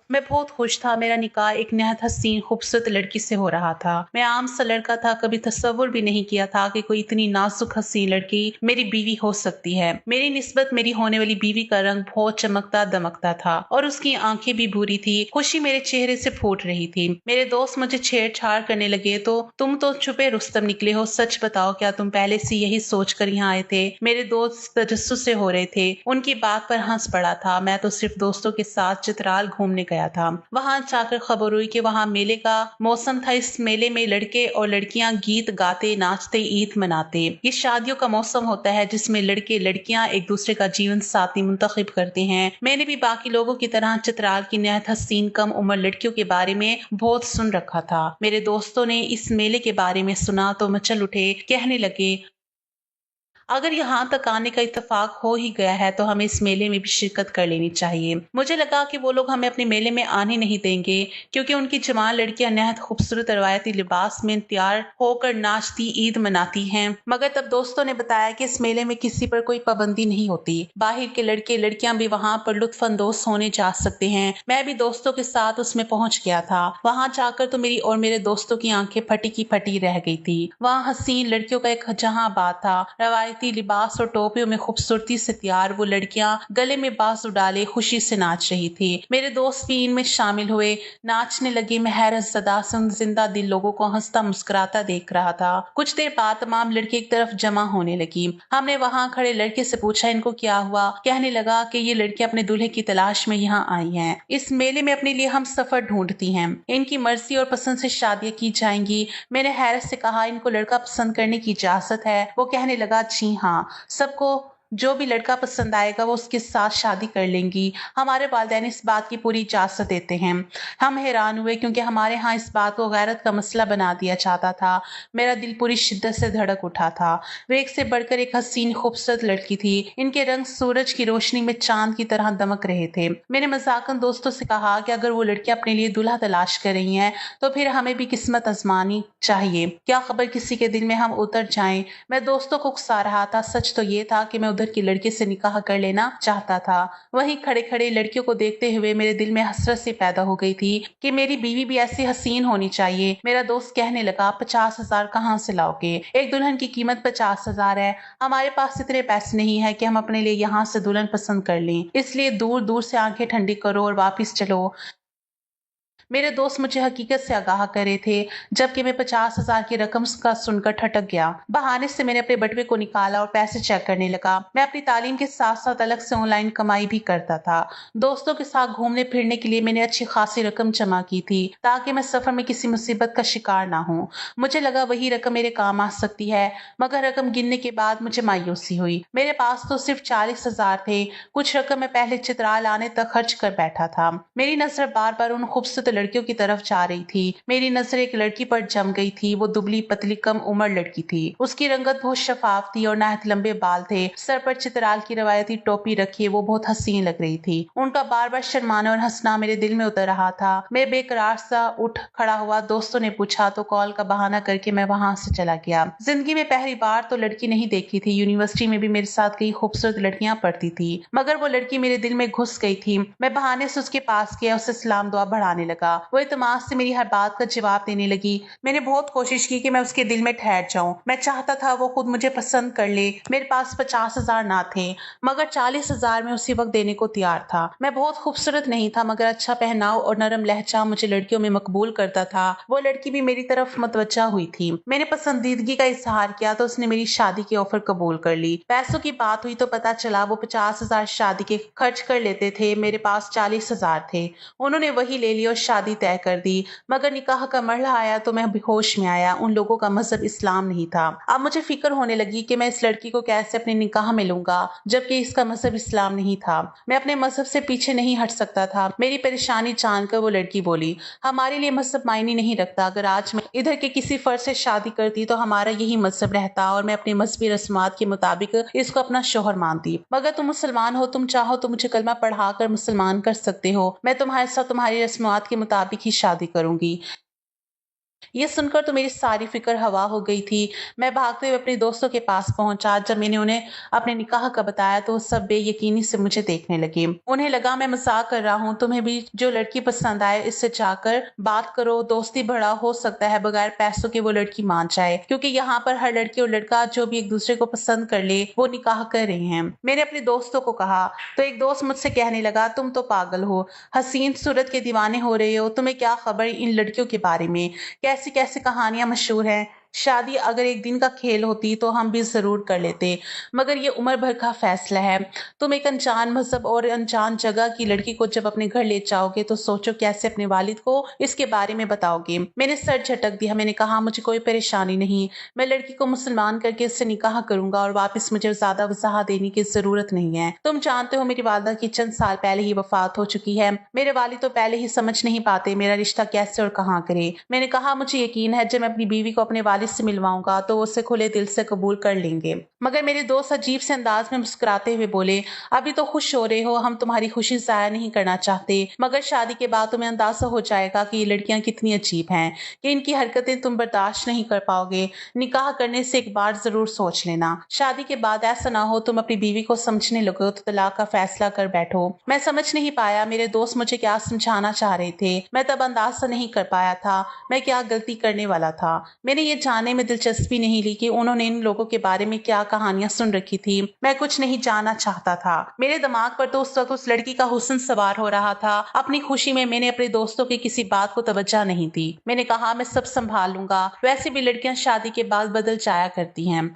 मैं बहुत खुश था। मेरा निकाह एक नहायत हसीन खूबसूरत लड़की से हो रहा था। मैं आम सा लड़का था, कभी तसव्वुर भी नहीं किया था कि कोई इतनी नाजुक हसीन लड़की मेरी बीवी हो सकती है। मेरी निस्बत मेरी होने वाली बीवी का रंग बहुत चमकता दमकता था और उसकी आंखें भी भूरी थी। खुशी मेरे चेहरे से फूट रही थी। मेरे दोस्त मुझे छेड़छाड़ करने लगे, तो तुम तो छुपे रुस्तम निकले हो, सच बताओ क्या तुम पहले से यही सोच कर यहाँ आए थे? मेरे दोस्त तजस्सुस से हो रहे थे, उनकी बात पर हंस पड़ा था। मैं तो सिर्फ दोस्तों के साथ चित्राल घूमने गया था। वहां जाकर खबर हुई कि वहां मेले का मौसम था। इस मेले में लड़के और लड़कियां गीत गाते नाचते ईद मनाते। ये शादियों का मौसम होता है जिसमें लड़के लड़कियां एक दूसरे का जीवन साथी मुंतखब करते हैं। मैंने भी बाकी लोगों की तरह चित्राल की नहायत हसीन कम उम्र लड़कियों के बारे में बहुत सुन रखा था। मेरे दोस्तों ने इस मेले के बारे में सुना तो मचल उठे, कहने लगे अगर यहाँ तक आने का इत्तेफाक हो ही गया है तो हमें इस मेले में भी शिरकत कर लेनी चाहिए। मुझे लगा कि वो लोग हमें अपने मेले में आने नहीं देंगे, क्योंकि उनकी जवान लड़कियां नहायत खूबसूरत रवायती लिबास में तैयार होकर नाचती ईद मनाती हैं। मगर तब दोस्तों ने बताया कि इस मेले में किसी पर कोई पाबंदी नहीं होती। बाहर के लड़के लड़कियां भी वहाँ पर लुत्फ अंदोज होने जा सकते हैं। मैं भी दोस्तों के साथ उसमें पहुंच गया था। वहां जाकर तो मेरी और मेरे दोस्तों की आंखें फटी की फटी रह गई थी। वहाँ हसीन लड़कियों का एक जहां बात था। रवायती लिबास और टोपियों में खूबसूरती से तैयार वो लड़कियां गले में बाजू डाले खुशी से नाच रही थी। मेरे दोस्त भी इनमें शामिल हुए, नाचने लगे। मैं हैरत ज़दा से उन जिंदा दिल लोगों को हंसता मुस्कुराता देख रहा था। कुछ देर बाद तमाम लड़की एक तरफ जमा होने लगी। हमने वहां खड़े लड़के से पूछा इनको क्या हुआ। कहने लगा कि ये लड़कियां अपने दूल्हे की तलाश में यहाँ आई हैं। इस मेले में अपने लिए हम सफर ढूंढती हैं। इनकी मर्जी और पसंद से शादियां की जाएंगी। मैंने हैरत से कहा इनको लड़का पसंद करने की इजाजत है? वो कहने लगा जी हाँ, सबको जो भी लड़का पसंद आएगा वो उसके साथ शादी कर लेंगी। हमारे वालिदैन इस बात की पूरी इजाजत देते हैं। हम हैरान हुए क्योंकि हमारे यहाँ इस बात को गैरत का मसला बना दिया जाता था। मेरा दिल पूरी शिद्दत से धड़क उठा था। वे एक से बढ़कर एक हसीन खूबसूरत लड़की थी। इनके रंग सूरज की रोशनी में चांद की तरह दमक रहे थे। मैंने मजाकन दोस्तों से कहा कि अगर वो लड़की अपने लिए दूल्हा तलाश कर रही हैं तो फिर हमें भी किस्मत आजमानी चाहिए। क्या खबर किसी के दिल में हम उतर जाएं। मैं दोस्तों को उकसा रहा था। सच तो ये था कि मैं उधर की लड़की से निकाह कर लेना चाहता था। वहीं खड़े खड़े लड़कियों को देखते हुए मेरे दिल में हसरत सी पैदा हो गई थी कि मेरी बीवी भी ऐसी हसीन होनी चाहिए। मेरा दोस्त कहने लगा 50,000 कहाँ से लाओगे? एक दुल्हन की कीमत 50,000 है। हमारे पास इतने पैसे नहीं है कि हम अपने लिए यहाँ से दुल्हन पसंद कर लें, इसलिए दूर दूर से आंखें ठंडी करो और वापिस चलो। मेरे दोस्त मुझे हकीकत से आगाह करे थे, जबकि मैं 50,000 की रकम का सुनकर ठटक गया। बहाने से मैंने अपने बटुए को निकाला और पैसे चेक करने लगा। मैं अपनी तालीम के साथ साथ अलग से ऑनलाइन कमाई भी करता था। दोस्तों के साथ घूमने फिरने के लिए मैंने अच्छी खासी रकम जमा की थी, ताकि मैं सफर में किसी मुसीबत का शिकार ना हूँ। मुझे लगा वही रकम मेरे काम आ सकती है। मगर रकम गिनने के बाद मुझे मायूसी हुई। मेरे पास तो सिर्फ 40,000 थे। कुछ रकम मैं पहले चित्राल आने तक खर्च कर बैठा था। मेरी नजर बार बार उन खूबसूरत लड़कियों की तरफ जा रही थी। मेरी नजर एक लड़की पर जम गई थी। वो दुबली पतली कम उम्र लड़की थी। उसकी रंगत बहुत शफाफ थी और नहायत लंबे बाल थे। सर पर चित्राल की रवायती टोपी रखी, वो बहुत हसीन लग रही थी। उनका बार बार शर्माना और हंसना मेरे दिल में उतर रहा था। मैं बेकरार सा उठ खड़ा हुआ। दोस्तों ने पूछा तो कॉल का बहाना करके मैं वहां से चला गया। जिंदगी में पहली बार तो लड़की नहीं देखी थी। यूनिवर्सिटी में भी मेरे साथ कई खूबसूरत लड़कियां पढ़ती थी, मगर वो लड़की मेरे दिल में घुस गई थी। मैं बहाने से उसके पास गया, उसे सलाम दुआ बढ़ाने लगा। वो इत्मीनान से मेरी हर बात का जवाब देने लगी। मैंने बहुत कोशिश की कि मैं उसके दिल में ठहर जाऊं। मैं चाहता था वो खुद मुझे पसंद कर ले। मेरे पास 50,000 ना थे, मगर 40,000 में उसी वक्त देने को तैयार था। मैं बहुत खूबसूरत नहीं था, मगर अच्छा पहनाव और नरम लहजा मुझे लड़कियों में मकबूल करता था। वो लड़की भी मेरी तरफ मतवज्जा हुई थी। मैंने पसंदीदगी का इजहार किया तो उसने मेरी शादी की ऑफर कबूल कर ली। पैसों की बात हुई तो पता चला वो 50,000 शादी के खर्च कर लेते थे। मेरे पास 40,000 थे। उन्होंने वही ले ली और शादी तय कर दी। मगर निकाह का मरहला आया तो मैं बेहोश में आया। उन लोगों का मजहब इस्लाम नहीं था। अब मुझे फिक्र होने लगी कि मैं इस लड़की को कैसे अपने निकाह में लूंगा, जबकि इसका मजहब इस्लाम नहीं था। मैं अपने मजहब से पीछे नहीं हट सकता था। मेरी परेशानी जानकर वो लड़की बोली, हमारे लिए मजहब मायने नहीं रखता। अगर आज मैं इधर के किसी फर्द से शादी करती तो हमारा यही मजहब रहता और मैं अपनी मजहबी रस्मात के मुताबिक इसको अपना शोहर मानती। मगर तुम मुसलमान हो, तुम चाहो तो मुझे कलमा पढ़ा कर मुसलमान कर सकते हो। मैं तुम्हारे साथ तुम्हारी रस्मात के मुताबिक ही शादी करूंगी। ये सुनकर तो मेरी सारी फिक्र हवा हो गई थी। मैं भागते हुए अपने दोस्तों के पास पहुंचा। जब मैंने उन्हें अपने निकाह का बताया तो वो सब बेयकीनी से मुझे देखने लगे। उन्हें लगा मैं मजाक कर रहा हूँ। तुम्हें भी जो लड़की पसंद आए इससे जाकर बात करो, दोस्ती बढ़ा, हो सकता है बगैर पैसों के वो लड़की मान जाए, क्योंकि यहाँ पर हर लड़की और लड़का जो भी एक दूसरे को पसंद कर ले वो निकाह कर रहे हैं। मैंने अपने दोस्तों को कहा तो एक दोस्त मुझसे कहने लगा, तुम तो पागल हो, हसीन सूरत के दीवाने हो रहे हो, तुम्हें क्या खबर इन लड़कियों के बारे में, कैसी कैसी कहानियां मशहूर हैं। शादी अगर एक दिन का खेल होती तो हम भी जरूर कर लेते, मगर ये उम्र भर का फैसला है। तुम एक अनजान मजहब और अनजान जगह की लड़की को जब अपने घर ले जाओगे तो सोचो कैसे अपने वालिद को इसके बारे में बताओगे। मैंने सर झटक दिया। मैंने कहा, मुझे कोई परेशानी नहीं, मैं लड़की को मुसलमान करके इससे निकाह करूंगा और वापस मुझे ज्यादा वजाहत देने की जरूरत नहीं है। तुम जानते हो मेरी वालदा की चंद साल पहले ही वफात हो चुकी है। मेरे वालिद तो पहले ही समझ नहीं पाते मेरा रिश्ता कैसे और कहाँ करे। मैंने कहा, मुझे यकीन है जब मैं अपनी बीवी को अपने वालिद से मिलवाऊंगा तो वो उसे खुले दिल से कबूल कर लेंगे। मगर मेरे दोस्त अजीब से अंदाज में मुस्कुराते हुए बोले, अभी तो खुश हो रहे हो, हम तुम्हारी खुशी जाया नहीं करना चाहते, मगर शादी के बाद तुम्हें अंदाजा हो जाएगा कि ये लड़कियां कितनी अजीब हैं, कि इनकी हरकतें तुम बर्दाश्त नहीं कर पाओगे। निकाह करने से एक बार जरूर सोच लेना। शादी के बाद ऐसा ना हो तुम अपनी बीवी को समझने लगो तो तलाक का फैसला कर बैठो। मैं समझ नहीं पाया मेरे दोस्त मुझे क्या समझाना चाह रहे थे। मैं तब अंदाजा नहीं कर पाया था मैं क्या गलती करने वाला था। मैंने ये जानने में दिलचस्पी नहीं ली कि उन्होंने इन लोगों के बारे में क्या कहानियां सुन रखी थी। मैं कुछ नहीं जानना चाहता था। मेरे दिमाग पर तो उस वक्त उस लड़की का हुस्न सवार हो रहा था। अपनी खुशी में मैंने अपने दोस्तों की किसी बात को तवज्जो नहीं दी। मैंने कहा, मैं सब संभाल लूंगा, वैसे भी लड़कियां शादी के बाद बदल जाया करती हैं।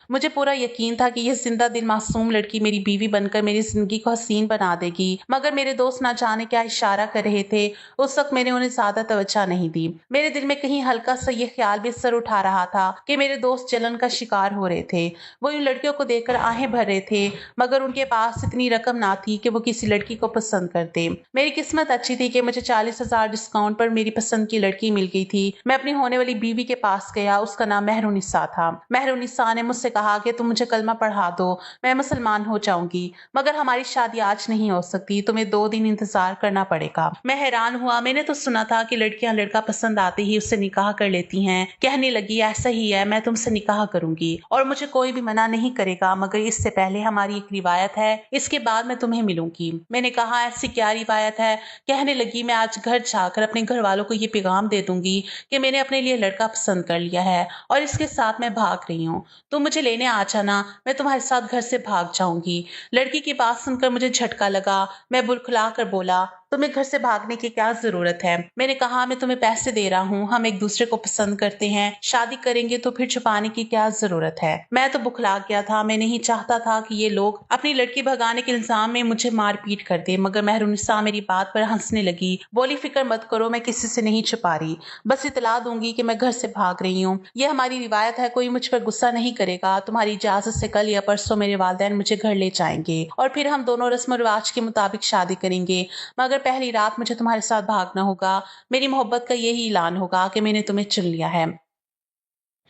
मुझे पूरा यकीन था कि यह जिंदा दिल मासूम लड़की मेरी बीवी बनकर मेरी जिंदगी को हसीन बना देगी, मगर मेरे दोस्त ना जाने क्या इशारा कर रहे थे। उस वक्त मैंने उन्हें ज्यादा तवज्जो नहीं दी। मेरे दिल में कहीं हल्का सा ये ख्याल भी सर उठा रहा था कि मेरे दोस्त जलन का शिकार हो रहे थे। वो इन लड़कियों को देखकर आहें भर रहे थे, मगर उनके पास इतनी रकम ना थी कि वो किसी लड़की को पसंद करते। मेरी किस्मत अच्छी थी कि मुझे 40,000 डिस्काउंट पर मेरी पसंद की लड़की मिल गई थी। मैं अपनी होने वाली बीवी के पास गया। उसका नाम मेहरुनिसा था। मेहरुनिसा ने मुझसे कहा कि तुम मुझे कलमा पढ़ा दो, मैं मुसलमान हो जाऊंगी, मगर हमारी शादी आज नहीं हो सकती, तुम्हें 2 दिन इंतजार करना पड़ेगा। मैं हैरान हुआ। मैंने तो सुना था कि लड़कियां लड़का पसंद आते ही उससे निकाह कर लेती हैं। कहने लगी, ऐसा ही है, मैं तुमसे निकाह करूंगी और मुझे कोई भी मना नहीं करेगा, मगर इससे पहले हमारी एक रिवायत है, इसके बाद मैं तुम्हें मिलूंगी। मैंने कहा, ऐसी क्या रिवायत है? कहने लगी, मैं आज घर जाकर अपने घर वालों को ये पैगाम दे दूंगी कि मैंने अपने लिए लड़का पसंद कर लिया है और इसके साथ मैं भाग रही हूँ। तुम मुझे लेने आ जाना, मैं तुम्हारे साथ घर से भाग जाऊंगी। लड़की की बात सुनकर मुझे झटका लगा। मैं बुलखुला कर बोला, तुम्हें घर से भागने की क्या जरूरत है? मैंने कहा, मैं तुम्हें पैसे दे रहा हूँ, हम एक दूसरे को पसंद करते हैं, शादी करेंगे तो फिर छुपाने की क्या जरूरत है? मैं तो बुखला गया था। मैं नहीं चाहता था कि ये लोग अपनी लड़की भगाने के इल्जाम में मुझे मारपीट कर दे, मगर मेहरुनिसा मेरी बात पर हंसने लगी। बोली, फिक्र मत करो, मैं किसी से नहीं छुपा रही, बस इतला दूंगी कि मैं घर से भाग रही हूँ। यह हमारी रिवायत है, कोई मुझ पर गुस्सा नहीं करेगा। तुम्हारी इजाजत से कल या परसों मेरे वालिदैन मुझे घर ले जाएंगे और फिर हम दोनों रस्म रिवाज के मुताबिक शादी करेंगे, मगर पहली रात मुझे तुम्हारे साथ भागना होगा। मेरी मोहब्बत का यही ऐलान होगा कि मैंने तुम्हें चुन लिया है।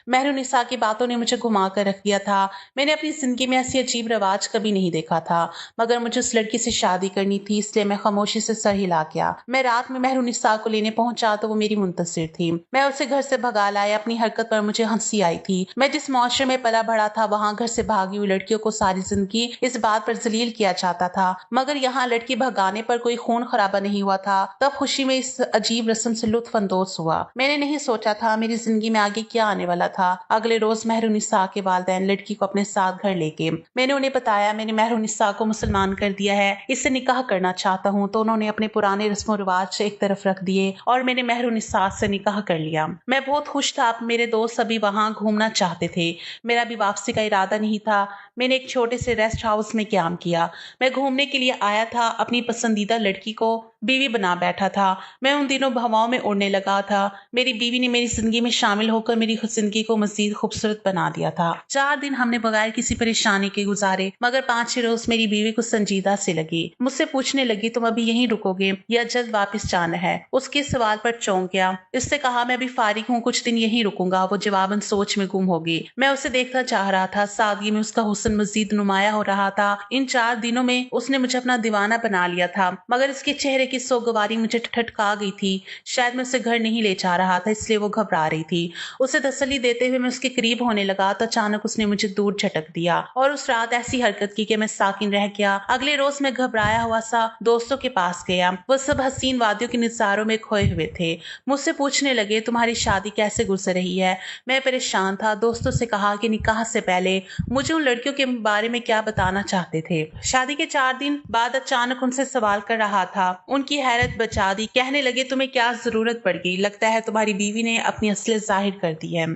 मेहरुनिसा की बातों ने मुझे घुमा कर रख दिया था। मैंने अपनी जिंदगी में ऐसी अजीब रवाज कभी नहीं देखा था, मगर मुझे उस लड़की से शादी करनी थी, इसलिए मैं खामोशी से सर हिला गया। मैं रात में मेहरुनिसा को लेने पहुंचा तो वो मेरी मुंतजिर थी। मैं उसे घर से भगा लाया। अपनी हरकत पर मुझे हंसी आई थी। मैं जिस मुआशरे में पला बढ़ा था वहां घर से भागी हुई लड़कियों को सारी जिंदगी इस बात पर जलील किया जाता था, मगर यहाँ लड़की भगाने पर कोई खून खराबा नहीं हुआ था। तब खुशी में इस अजीब रस्म से लुत्फ अंदोज हुआ। मैंने नहीं सोचा था मेरी जिंदगी में आगे क्या आने वाला था। अगले रोज मेहरुनिसा के वालिदैन लड़की को अपने साथ घर ले गए। मैंने उन्हें बताया, मैंने मेहरुनिसा को मुसलमान कर दिया है, इससे निकाह करना चाहता हूँ, तो उन्होंने अपने पुराने रस्मों रिवाज एक तरफ रख दिए और मैंने मेहरुनिसा से निकाह कर लिया। मैं बहुत खुश था। मेरे दोस्त सभी वहां घूमना चाहते थे। मेरा भी वापसी का इरादा नहीं था। मैंने एक छोटे से रेस्ट हाउस में क्याम किया। मैं घूमने के लिए आया था, अपनी पसंदीदा लड़की को बीवी बना बैठा था। मैं उन दिनों हवाओं में उड़ने लगा था। मेरी बीवी ने मेरी जिंदगी में शामिल होकर मेरी जिंदगी को मजीद खूबसूरत बना दिया था। 4 दिन हमने बगैर किसी परेशानी के गुजारे, मगर 5वें रोज मेरी बीवी को संजीदा से लगी। मुझसे पूछने लगी, तुम अभी यहीं रुकोगे या जल्द वापस जाना है? उसके सवाल पर चौंक गया। उससे कहा, मैं अभी फारिग हूँ, कुछ दिन यहीं रुकूंगा। वो जवाबन सोच में गुम होगी। मैं उसे देखता चाह रहा था। सादगी में उसका हुस्न हुस्न मजीद नुमाया हो रहा था। इन 4 दिनों में उसने मुझे अपना दीवाना बना लिया था, मगर इसके चेहरे की सोगवारी मुझे ठटका गई थी। शायद मैं उसे घर नहीं ले जा रहा था, इसलिए वो घबरा रही थी। उसे तसल्ली देते हुए मैं उसके करीब होने लगा तो अचानक उसने मुझे दूर झटक दिया और उस रात ऐसी हरकत की कि मैं साकिन रह गया। अगले रोज मैं घबराया हुआ सा दोस्तों के पास गया। वो सब हसीन वादियों के नजारों में खोए हुए थे। मुझसे पूछने लगे, तुम्हारी शादी कैसे गुजर रही है? मैं परेशान था। दोस्तों से कहा कि निकाह से पहले मुझे उन लड़कियों के बारे में क्या बताना चाहते थे। शादी के 4 दिन बाद अचानक उनसे सवाल कर रहा था। उनकी हैरत बचा दी। कहने लगे, तुम्हें क्या जरूरत पड़ गई? लगता है तुम्हारी बीवी ने अपनी असलियत जाहिर कर दी है।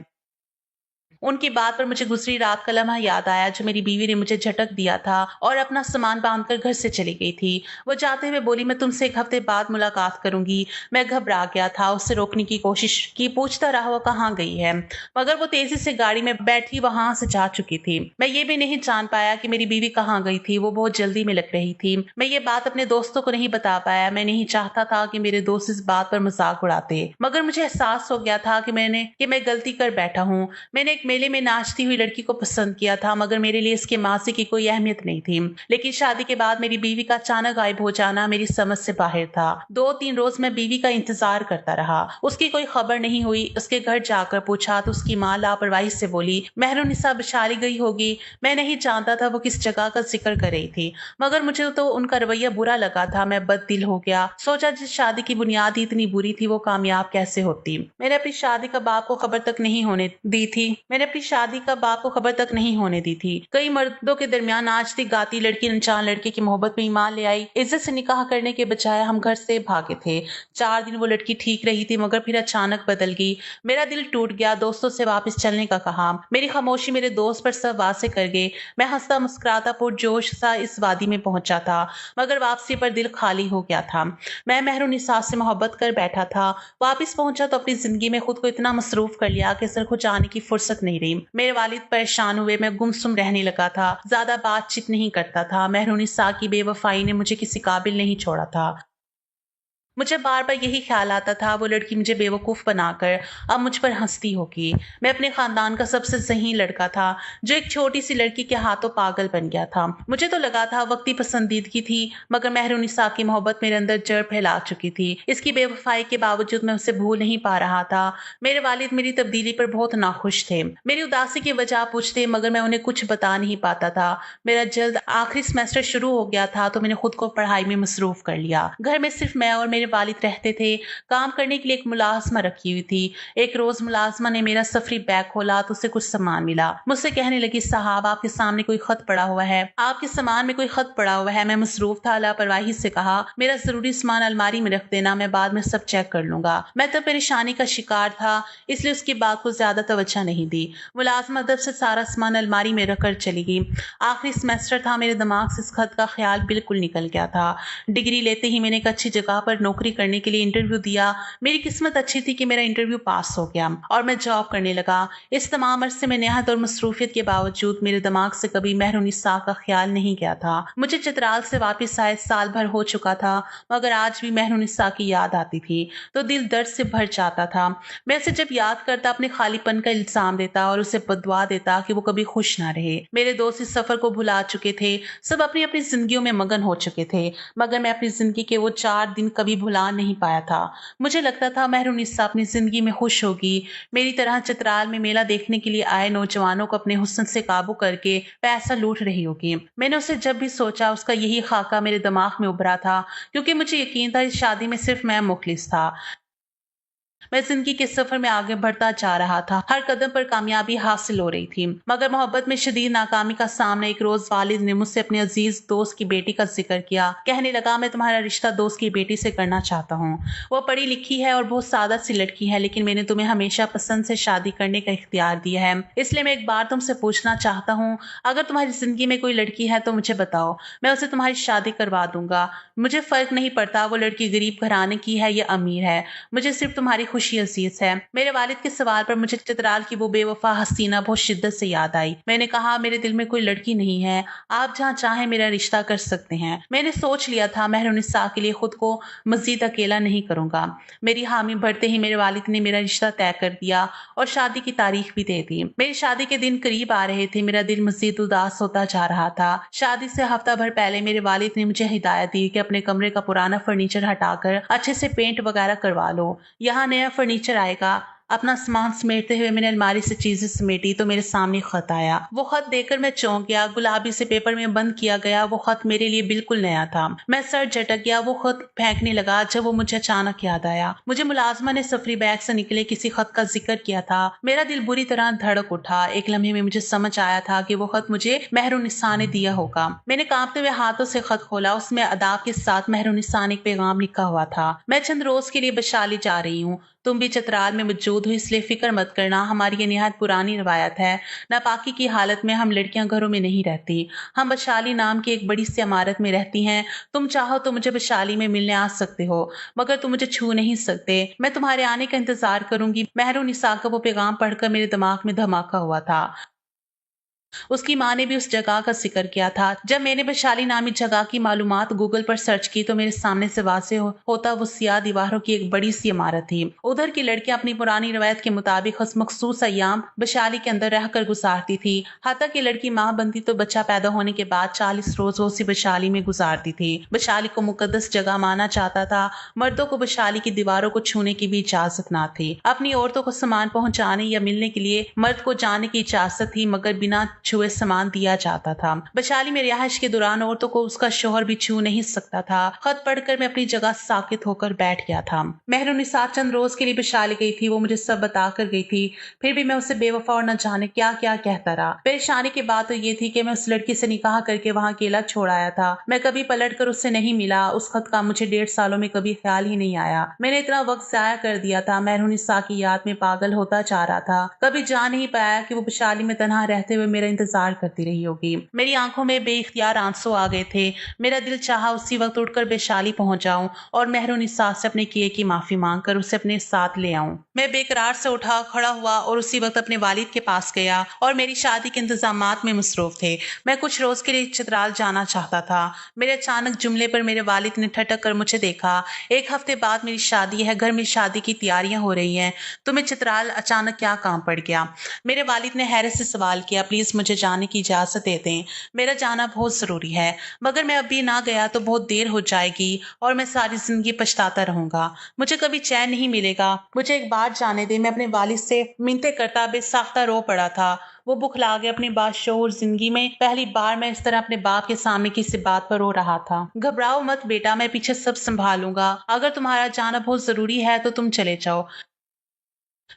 उनकी बात पर मुझे गुजरी रात का लम्हा याद आया जो मेरी बीवी ने मुझे झटक दिया था और अपना सामान बांधकर घर से चली गई थी। वो जाते हुए बोली, मैं तुमसे 1 हफ्ते बाद मुलाकात करूंगी। मैं घबरा गया था, उससे रोकने की कोशिश की, पूछता रहा वो कहाँ गई है, मगर वो तेजी से गाड़ी में बैठी वहां से जा चुकी थी। मैं ये भी नहीं जान पाया कि मेरी बीवी कहाँ गई थी। वो बहुत जल्दी में लग रही थी। मैं ये बात अपने दोस्तों को नहीं बता पाया। मैं नहीं चाहता था कि मेरे दोस्त इस बात पर मजाक उड़ाते, मगर मुझे एहसास हो गया था कि मैं गलती कर बैठा हूँ। मैंने एक मेले में नाचती हुई लड़की को पसंद किया था, मगर मेरे लिए इसके मासी की कोई अहमियत नहीं थी। लेकिन शादी के बाद मेरी बीवी का अचानक गायब हो जाना मेरी समझ से बाहर था। 2-3 रोज मैं बीवी का इंतजार करता रहा। उसकी कोई खबर नहीं हुई। उसके घर जाकर पूछा तो उसकी माँ लापरवाही से बोली, मेहरुनिसा बिशाली गई होगी। मैं नहीं जानता था वो किस जगह का जिक्र कर रही थी, मगर मुझे तो उनका रवैया बुरा लगा था। मैं बददिल हो गया। सोचा जिस शादी की बुनियाद ही इतनी बुरी थी वो कामयाब कैसे होती। मैंने अपनी शादी का बाप को खबर तक नहीं होने दी थी। कई मर्दों के दरमियान नाचती गाती लड़की अनजान लड़के की मोहब्बत में ईमान ले आई। इज्जत से निकाह करने के बजाय हम घर से भागे थे। 4 दिन वो लड़की ठीक रही थी, मगर फिर अचानक बदल गई। मेरा दिल टूट गया। दोस्तों से वापस चलने का कहा। मेरी खामोशी मेरे दोस्त पर सब वासे कर गए। मैं हंसता मुस्कुराता पुरजोश सा इस वादी में पहुंचा था, मगर वापसी पर दिल खाली हो गया था। मैं मेहरुनिसा से मोहब्बत कर बैठा था। वापस पहुंचा तो अपनी जिंदगी में खुद को इतना मसरूफ कर लिया कि सर खुजाने की फुर्सत नहीं रही। मेरे वालिद परेशान हुए। मैं गुमसुम रहने लगा था, ज्यादा बातचीत नहीं करता था। मेहरुनिसा की बेवफाई ने मुझे किसी काबिल नहीं छोड़ा था। मुझे बार बार यही ख्याल आता था, वो लड़की मुझे बेवकूफ़ बनाकर अब मुझ पर हंसती होगी। मैं अपने खानदान का सबसे ज़हीन लड़का था जो एक छोटी सी लड़की के हाथों पागल बन गया था। मुझे तो लगा था वक्ती पसंदीदगी थी, मगर मेहरुनिसा की मोहब्बत मेरे अंदर जड़ फैला चुकी थी। इसकी बेवफाई के बावजूद मैं उसे भूल नहीं पा रहा था। मेरे वालिद मेरी तब्दीली पर बहुत नाखुश थे। मेरी उदासी की वजह पूछते, मगर मैं उन्हें कुछ बता नहीं पाता था। मेरा जल्द आखिरी सेमेस्टर शुरू हो गया था तो मैंने खुद को पढ़ाई में मसरूफ कर लिया। घर में सिर्फ मैं और मेरे वालिद रहते थे। काम करने के लिए एक मुलाजमा रखी हुई थी। एक रोज मुलाजमा ने मेरा सफरी बैग खोला तो उसे कुछ सामान मिला। मुझसे कहने लगी, साहब आपके सामने कोई खत पड़ा हुआ है, आपके सामान में कोई खत पड़ा हुआ है। मैं मसरूफ था। लापरवाही से कहा, मेरा जरूरी सामान अलमारी में रख देना, मैं बाद में सब चेक कर लूंगा। मैं तो परेशानी का शिकार था, इसलिए उसकी बात को ज्यादा तवज्जो नहीं दी। मुलाजमा अदब से सारा सामान अलमारी में रख कर चली गई। आखिरी सेमेस्टर था। मेरे दिमाग से इस खत का ख्याल बिल्कुल निकल गया था। डिग्री लेते ही मैंने एक अच्छी जगह पर नौकरी करने के लिए इंटरव्यू दिया। मेरी किस्मत अच्छी थी कि मेरा इंटरव्यू पास हो गया और मैं जॉब करने लगा। इस तमाम अरसे में नेहत और मसरूफियत के बावजूद मेरे दिमाग से कभी मेहरुनिसा का ख्याल नहीं गया था। मुझे चित्राल से वापस आए साल भर हो चुका था, मगर आज भी मेहरुनिसा की याद आती थी तो दिल दर्द से भर जाता था। मैं उसे जब याद करता अपने खालीपन का इल्जाम देता और उसे बदुआ देता कि वो कभी खुश ना रहे। मेरे दोस्त इस सफर को भुला चुके थे, सब अपनी अपनी जिंदगियों में मगन हो चुके थे, मगर मैं अपनी जिंदगी के वो 4 दिन कभी भुला नहीं पाया था। मुझे लगता था मेहरुनिसा अपनी जिंदगी में खुश होगी, मेरी तरह चित्राल में मेला देखने के लिए आए नौजवानों को अपने हुस्न से काबू करके पैसा लूट रही होगी। मैंने उसे जब भी सोचा उसका यही खाका मेरे दिमाग में उभरा था, क्योंकि मुझे यकीन था इस शादी में सिर्फ मैं मुखलिस था। मैं जिंदगी के सफर में आगे बढ़ता जा रहा था। हर कदम पर कामयाबी हासिल हो रही थी, मगर मोहब्बत में शदीद नाकामी का सामना। एक रोज वालिद ने मुझसे अपने अजीज दोस्त की बेटी का जिक्र किया। कहने लगा, मैं तुम्हारा रिश्ता दोस्त की बेटी से करना चाहता हूँ। वो पढ़ी लिखी है और बहुत सादा सी लड़की है, लेकिन मैंने तुम्हें हमेशा पसंद से शादी करने का इख्तियार दिया है। इसलिए मैं एक बार तुमसे पूछना चाहता हूँ, अगर तुम्हारी जिंदगी में कोई लड़की है तो मुझे बताओ, मैं उसे तुम्हारी शादी करवा दूंगा। मुझे फर्क नहीं पड़ता वो लड़की गरीब घराने की है या अमीर है, मुझे सिर्फ तुम्हारी खुशी अजीज है। मेरे वालिद के सवाल पर मुझे चित्राल की वो बेवफा हसीना बहुत शिद्दत से याद आई। मैंने कहा, मेरे दिल में कोई लड़की नहीं है, आप जहाँ चाहे मेरा रिश्ता कर सकते हैं। मैंने सोच लिया था मेहरुनिसा के लिए खुद को मजीद अकेला नहीं करूंगा। मेरी हामी भरते ही मेरे वालिद ने मेरा रिश्ता तय कर दिया और शादी की तारीख भी दे दी। मेरी शादी के दिन करीब आ रहे थे। मेरा दिल मजीद उदास होता जा रहा था। शादी से हफ्ता भर पहले मेरे वालिद ने मुझे हिदायत दी कि अपने कमरे का पुराना फर्नीचर हटाकर अच्छे से पेंट वगैरह करवा लो। यहाँ नया फर्नीचर आएगा। अपना सामान समेटते हुए मैंने अलमारी से चीजें समेटी तो मेरे सामने खत आया। वो खत देखकर मैं चौंक गया। गुलाबी से पेपर में बंद किया गया वो खत मेरे लिए बिल्कुल नया था। मैं सर झटक गया। वो खत फेंकने लगा जब वो मुझे अचानक याद आया। मुझे मुलाजमा ने सफरी बैग से निकले किसी खत का जिक्र किया था। मेरा दिल बुरी तरह धड़क उठा। एक लम्हे में मुझे समझ आया था कि वो खत मुझे मेहरुनिसा ने दिया होगा। मैंने कांपते हुए हाथों से खत खोला। उसमें अदाब के साथ मेहरुनिसा ने एक पैगाम लिखा हुआ था। मैं चंद रोज के लिए बशाली जा रही हूँ। तुम भी चतराल में मौजूद हो, इसलिए फिक्र मत करना। हमारी ये निहायत पुरानी रवायत है। नापाकी की हालत में हम लड़कियां घरों में नहीं रहती। हम बशाली नाम की एक बड़ी सी इमारत में रहती हैं। तुम चाहो तो मुझे बशाली में मिलने आ सकते हो, मगर तुम मुझे छू नहीं सकते। मैं तुम्हारे आने का इंतजार करूंगी। मेहरुनिसा का वो पैगाम पढ़कर मेरे दिमाग में धमाका हुआ था। उसकी माँ ने भी उस जगह का जिक्र किया था। जब मैंने वैशाली नामी जगह की मालूमात गूगल पर सर्च की तो मेरे सामने से वाज़ेह होता वो सियाह दीवारों की एक बड़ी सी इमारत थी। उधर की लड़कियां अपनी पुरानी रवायत के मुताबिक मखसूस अय्याम वैशाली के अंदर रहकर गुजारती थी। हत्ता की लड़की माँ बनती तो बच्चा पैदा होने के बाद 40 रोज वो उसी वैशाली में गुजारती थी। वैशाली को मुकद्दस जगह माना जाता था। मर्दों को वैशाली की दीवारों को छूने की भी इजाजत ना थी। अपनी औरतों को सामान पहुंचाने या मिलने के लिए मर्द को जाने की इजाजत थी, मगर बिना छुए सामान दिया जाता था। वैशाली में रिहाइश के दौरान औरतों को उसका शोहर भी छू नहीं सकता था। खत पढ़कर मैं अपनी जगह साकित होकर बैठ गया था। मेहरुनिसा चंद रोज के लिए वैशाली गई थी। वो मुझे सब बता कर गई थी। फिर भी मैं उसे बेवफा और न जाने क्या क्या कहता रहा। परेशानी की बात तो ये थी कि मैं उस लड़की से निकाह करके वहां अकेला छोड़ आया था। मैं कभी पलट कर उससे नहीं मिला। उस खत का मुझे 1.5 सालों में कभी ख्याल ही नहीं आया। मैंने इतना वक्त जाया कर दिया था। मेहरुनिसा की याद में पागल होता जा रहा था। कभी जान नहीं पाया कि वो वैशाली में तन्हा रहते हुए मेरा इंतजार करती रही होगी। मेरी आंखों में बेइख्तियार आंसू आ गए थे। मेरा दिल चाहा उसी वक्त उठकर वैशाली पहुंच जाऊं और मेहरुनिसा से अपने किए की माफी मांगकर उसे अपने साथ ले आऊं। मैं बेकरार से उठा खड़ा हुआ और उसी वक्त अपने वालिद के पास गया और मेरी शादी के इंतजामात में मसरूफ थे। मैं कुछ रोज के लिए चित्राल जाना चाहता था। मेरे अचानक जुमले पर मेरे वालिद ने ठटक कर मुझे देखा। 1 हफ्ते बाद मेरी शादी है। घर में शादी की तैयारियां हो रही हैं। तुम्हें चित्राल अचानक क्या काम पड़ गया? मेरे वालिद ने हैरत से सवाल किया। प्लीज मुझे जाने की इजाजत दे दें। मेरा जाना बहुत जरूरी है, मगर मैं अभी ना गया तो बहुत देर हो जाएगी और मैं सारी जिंदगी पछताता रहूंगा। मुझे कभी चैन नहीं मिलेगा। मुझे एक बार जाने दे। मैं अपने वालिद से मिन्नतें करता बेसाख्ता रो पड़ा था। वो बुखला गए। अपनी बाशऊर जिंदगी में पहली बार मैं इस तरह अपने बाप के सामने किसी बात पर रो रहा था। घबराओ मत बेटा, मैं पीछे सब संभालूंगा। अगर तुम्हारा जाना बहुत जरूरी है तो तुम चले जाओ।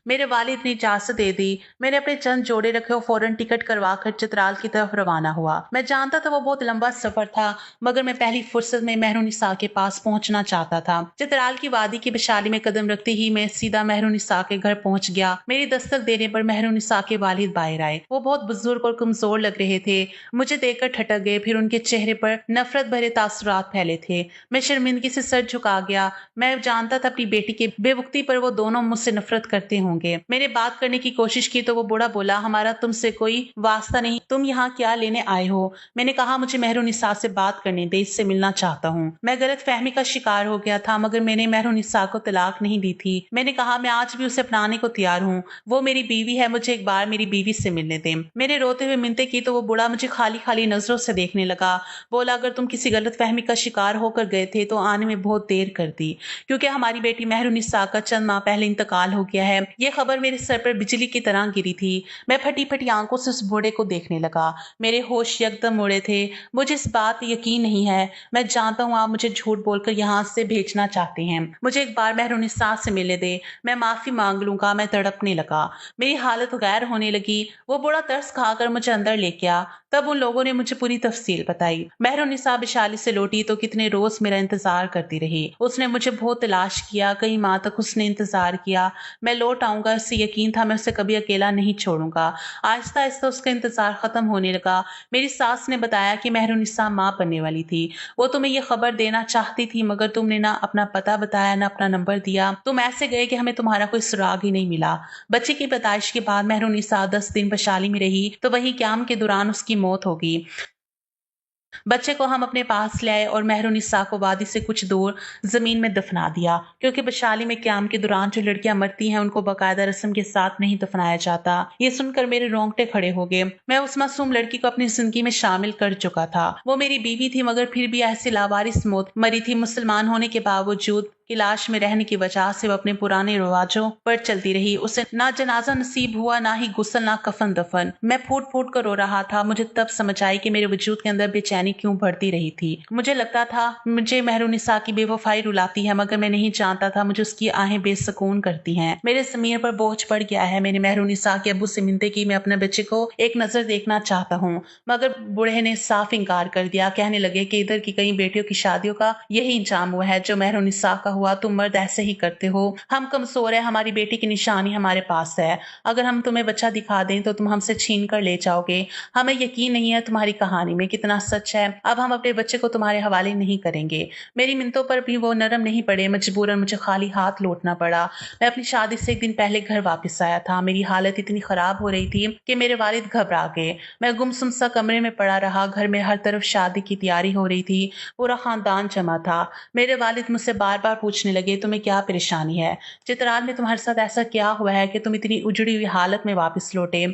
मेरे वालिद ने इजाजत दे दी। मैंने अपने चंद जोड़े रखे और फौरन टिकट करवा कर चित्राल की तरफ रवाना हुआ। मैं जानता था वो बहुत लंबा सफर था, मगर मैं पहली फुर्सत में मेहरुनिसा के पास पहुंचना चाहता था। चित्राल की वादी की वैशाली में कदम रखते ही मैं सीधा मेहरुनिसा के घर पहुंच गया। मेरी दस्तक देने पर मेहरुनिसा के वालिद बाहर आए। वो बहुत बुजुर्ग और कमजोर लग रहे थे। मुझे देखकर ठटक गए। फिर उनके चेहरे पर नफरत भरे तासुरात फैले थे। मैं शर्मिंदगी से सर झुका गया। मैं जानता था अपनी बेटी की बेवक्ती पर वो दोनों मुझसे नफरत करते होंगे। मैंने बात करने की कोशिश की तो वो बूढ़ा बोला, हमारा तुमसे कोई वास्ता नहीं, तुम यहाँ क्या लेने आए हो? मैंने कहा, मुझे मेहरुनिसा से बात करने दे, इससे मिलना चाहता हूँ। मैं गलत फहमी का शिकार हो गया था, मगर मैंने मेहरुनिसा को तलाक नहीं दी थी। मैंने कहा, मैं आज भी उसे अपनाने को तैयार हूँ। वो मेरी बीवी है, मुझे एक बार मेरी बीवी से मिलने दें। मैंने रोते हुए मिन्नतें की तो वो बूढ़ा मुझे खाली खाली नजरों से देखने लगा। बोला, अगर तुम किसी गलत फहमी का शिकार होकर गए थे तो आने में बहुत देर कर दी, क्योंकि हमारी बेटी मेहरुनिसा का चंद माह पहले इंतकाल हो गया है। ये खबर मेरे सर पर बिजली की तरह गिरी थी। मैं फटी फटी आंखों से उस बूढ़े को देखने लगा। मेरे होश यकदम उड़े थे। मुझे इस बात यकीन नहीं है। मैं जानता हूँ आप मुझे झूठ बोलकर यहाँ से भेजना चाहते हैं। मुझे एक बार मेहरुनिसा से मिलने दे, मैं माफी मांग लूंगा। मैं तड़पने लगा। मेरी हालत गैर होने लगी। वो बूढ़ा तरस खाकर मुझे अंदर ले गया। तब उन लोगों ने मुझे पूरी तफसील बताई। मेहरुनिसा वैशाली से लौटी तो कितने रोज मेरा इंतजार करती रही। उसने मुझे बहुत तलाश किया। कई माह तक उसने इंतजार किया। मैं लौट लौट आऊंगा, इससे यकीन था मैं उसे कभी अकेला नहीं छोड़ूंगा। आहिस्ता आहिस्ता उसका इंतजार खत्म होने लगा। मेरी सास ने बताया कि मेहरुनिसा माँ बनने वाली थी। वो तुम्हें ये खबर देना चाहती थी, मगर तुमने ना अपना पता बताया, ना अपना नंबर दिया। तुम ऐसे गए कि हमें तुम्हारा कोई सुराग ही नहीं मिला। बच्चे की पैदाइश के बाद मेहरुनिसा 10 दिन बशाली में रही, तो वहीं क्याम के दौरान उसकी मौत हो गई। बच्चे को हम अपने पास ले आए और मेहरुनिसा को वादी से कुछ दूर जमीन में दफना दिया, क्योंकि बशाली में क्याम के दौरान जो लड़कियां मरती हैं उनको बाकायदा रस्म के साथ नहीं दफनाया जाता। ये सुनकर मेरे रोंगटे खड़े हो गए। मैं उस मासूम लड़की को अपनी जिंदगी में शामिल कर चुका था। वो मेरी बीवी थी, मगर फिर भी ऐसी लावारिस मौत मरी थी। मुसलमान होने के बावजूद की लाश में रहने की वजह से वो अपने पुराने रिवाजों पर चलती रही। उसे ना जनाजा नसीब हुआ, ना ही गुस्ल, ना कफन दफन। मैं फूट फूट कर रो रहा था। मुझे तब समझ आई कि मेरे वजूद के अंदर बेचैनी क्यों बढ़ती रही थी। मुझे लगता था मुझे मेहरुनिसा की बेवफाई रुलाती है, मगर मैं नहीं जानता था मुझे उसकी आहें बेसुकून करती हैं। मेरे ज़मीर पर बोझ पड़ गया है। मैंने मेहरुनिसा के अब्बू से मिन्नतें की, मैं अपने बच्चे को एक नजर देखना चाहता हूँ, मगर बूढ़े ने साफ इनकार कर दिया। कहने लगे कि इधर की कई बेटियों की शादियों का यही इंजाम हुआ है जो मेहरुनिसा का हुआ। तुम मर्द ऐसे ही करते हो। हम कमजोर है, हमारी बेटी की निशानी हमारे पास है। अगर हम तुम्हें बच्चा दिखा दें तो तुम हमसे छीन कर ले जाओगे। हमें यकीन नहीं है तुम्हारी कहानी में कितना सच है। अब हम अपने बच्चे को तुम्हारे हवाले नहीं करेंगे। मेरी मिन्नतों पर भी वो नरम नहीं पड़े। मजबूरन मुझे खाली हाथ लौटना पड़ा। मैं अपनी शादी से एक दिन पहले घर वापस आया था। मेरी हालत इतनी खराब हो रही थी कि मेरे वालिद घबरा गए। मैं गुमसुम सा कमरे में पड़ा रहा। घर में हर तरफ शादी की तैयारी हो रही थी। पूरा खानदान जमा था। मेरे वालिद मुझसे बार बार पूछने लगे, तुम्हें क्या परेशानी है? चित्राल में तुम्हारे साथ ऐसा क्या हुआ है कि तुम इतनी उजड़ी हुई हालत में वापस लौटे?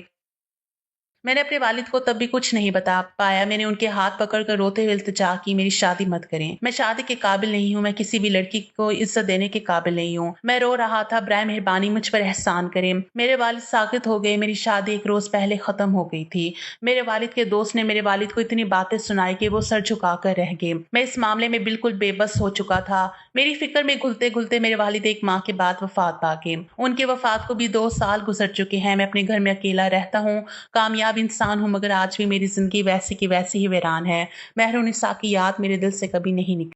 मैंने अपने वालिद को तब भी कुछ नहीं बता पाया। मैंने उनके हाथ पकड़कर रोते हुए इल्तिजा की, मेरी शादी मत करें। मैं शादी के काबिल नहीं हूँ। मैं किसी भी लड़की को इज्जत देने के काबिल नहीं हूँ। मैं रो रहा था। बराए मेहरबानी मुझ पर एहसान करें। मेरे वालिद साकित हो गए। मेरी शादी एक रोज पहले खत्म हो गई थी। मेरे वालिद के दोस्त ने मेरे वालिद को इतनी बातें सुनाई कि वो सर झुका कर रह गए। मैं इस मामले में बिल्कुल बेबस हो चुका था। मेरी फिक्र में घुलते घुलते मेरे वालिद एक माह के बाद वफात पा गए। उनकी वफात को भी 2 साल गुजर चुके हैं। मैं अपने घर में अकेला रहता हूँ। कामयाब इंसान हूँ, मगर आज भी मेरी जिंदगी वैसी की वैसी ही वीरान है। मेहरुनिसा की याद मेरे दिल से कभी नहीं निकली।